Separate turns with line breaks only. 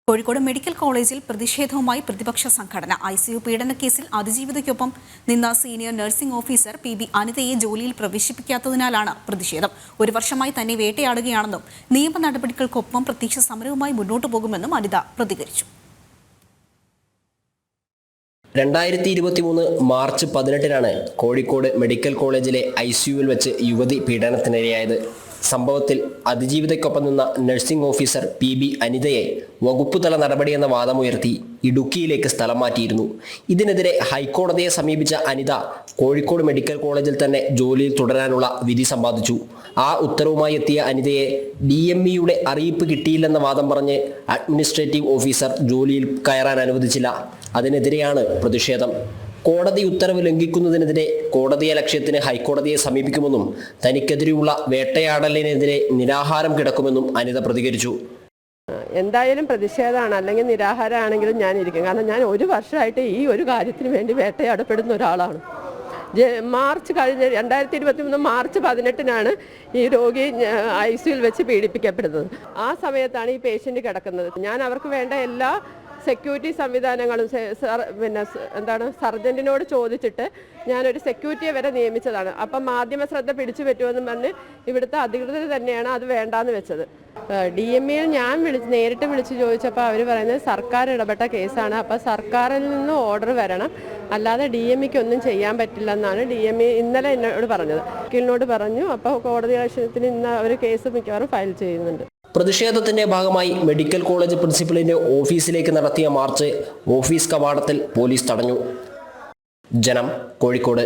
Kozhikode medical കോളേജിൽ പ്രതിഷേധവുമായി പ്രതിപക്ഷ സംഘടന ICU പീഡനക്കേസിൽ അതിജീവിതയ്ക്കൊപ്പം നിന്ന സീനിയർ നഴ്സിംഗ് ഓഫീസർ PB അനിതയെ ജോലിയിൽ പ്രവേശിപ്പിക്കാത്തതിനാലാണ് പ്രതിഷേധം. ഒരു വർഷമായി തന്നെ വേട്ടയാടുകയാണെന്നും നിയമ നടപടികൾക്കൊപ്പം പ്രത്യക്ഷ സമരവുമായി മുന്നോട്ടു പോകുമെന്നും അനിത പ്രതികരിച്ചു.
2023 മാർച്ച് 18-നാണ് കോഴിക്കോട് മെഡിക്കൽ കോളേജിലെ ICUവിൽ വെച്ച് യുവതി പീഡനത്തിനിരയായത്. സംഭവത്തിൽ അതിജീവിതയ്ക്കൊപ്പം നിന്ന നഴ്സിംഗ് ഓഫീസർ PB അനിതയെ വകുപ്പുതല നടപടിയെന്ന വാദമുയർത്തി ഇടുക്കിയിലേക്ക് സ്ഥലം മാറ്റിയിരുന്നു. ഇതിനെതിരെ ഹൈക്കോടതിയെ സമീപിച്ച അനിത കോഴിക്കോട് മെഡിക്കൽ കോളേജിൽ തന്നെ ജോലിയിൽ തുടരാനുള്ള വിധി സമ്പാദിച്ചു. ആ ഉത്തരവുമായി എത്തിയ അനിതയെ DMEയുടെ അറിയിപ്പ് കിട്ടിയില്ലെന്ന വാദം പറഞ്ഞ് അഡ്മിനിസ്ട്രേറ്റീവ് ഓഫീസർ ജോലിയിൽ കയറാൻ അനുവദിച്ചില്ല. അതിനെതിരെയാണ് പ്രതിഷേധം. കോടതി ഉത്തരവ് ലംഘിക്കുന്നതിനെതിരെ കോടതിയലക്ഷ്യത്തിന് ഹൈക്കോടതിയെ സമീപിക്കുമെന്നും തനിക്കെതിരെയുള്ള വേട്ടയാടലിനെതിരെ നിരാഹാരം കിടക്കുമെന്നും അനിത പ്രതികരിച്ചു.
എന്തായാലും പ്രതിഷേധമാണ്, അല്ലെങ്കിൽ നിരാഹാരമാണെങ്കിലും ഞാൻ ഇരിക്കും. കാരണം ഞാൻ ഒരു വർഷമായിട്ട് ഈ ഒരു കാര്യത്തിന് വേണ്ടി വേട്ടയാടപ്പെടുന്ന ഒരാളാണ്. മാർച്ച് കഴിഞ്ഞ 2023 മാർച്ച് 18-നാണ് ഈ രോഗി ICUവിൽ വെച്ച് പീഡിപ്പിക്കപ്പെടുന്നത്. ആ സമയത്താണ് ഈ പേഷ്യൻ്റ് കിടക്കുന്നത്. ഞാൻ അവർക്ക് വേണ്ട എല്ലാ സെക്യൂരിറ്റി സംവിധാനങ്ങളും സർജൻറ്റിനോട് ചോദിച്ചിട്ട് ഞാനൊരു സെക്യൂരിറ്റിയെ വരെ നിയമിച്ചതാണ്. അപ്പം മാധ്യമ ശ്രദ്ധ പിടിച്ചു പറ്റുമെന്ന് പറഞ്ഞ് ഇവിടുത്തെ അധികൃതർ തന്നെയാണ് അത് വേണ്ടാന്ന് വെച്ചത്. DMEയിൽ ഞാൻ നേരിട്ട് വിളിച്ച് ചോദിച്ചപ്പോൾ അവർ പറയുന്നത് സർക്കാർ ഇടപെട്ട കേസാണ്, അപ്പോൾ സർക്കാരിൽ നിന്ന് ഓർഡർ വരണം, അല്ലാതെ DMEക്ക് ഒന്നും ചെയ്യാൻ പറ്റില്ലെന്നാണ് DME ഇന്നലെ എന്നോട് പറഞ്ഞത്. വക്കീലിനോട് പറഞ്ഞു. അപ്പോൾ കോടതി ലക്ഷ്യത്തിന് ഇന്ന് അവർ കേസ് മിക്കവാറും ഫയൽ ചെയ്യുന്നുണ്ട്.
പ്രതിഷേധത്തിന്റെ ഭാഗമായി മെഡിക്കൽ കോളേജ് പ്രിൻസിപ്പലിന്റെ ഓഫീസിലേക്ക് നടത്തിയ മാർച്ച് ഓഫീസ് കവാടത്തിൽ പോലീസ് തടഞ്ഞു. ജനം, കോഴിക്കോട്.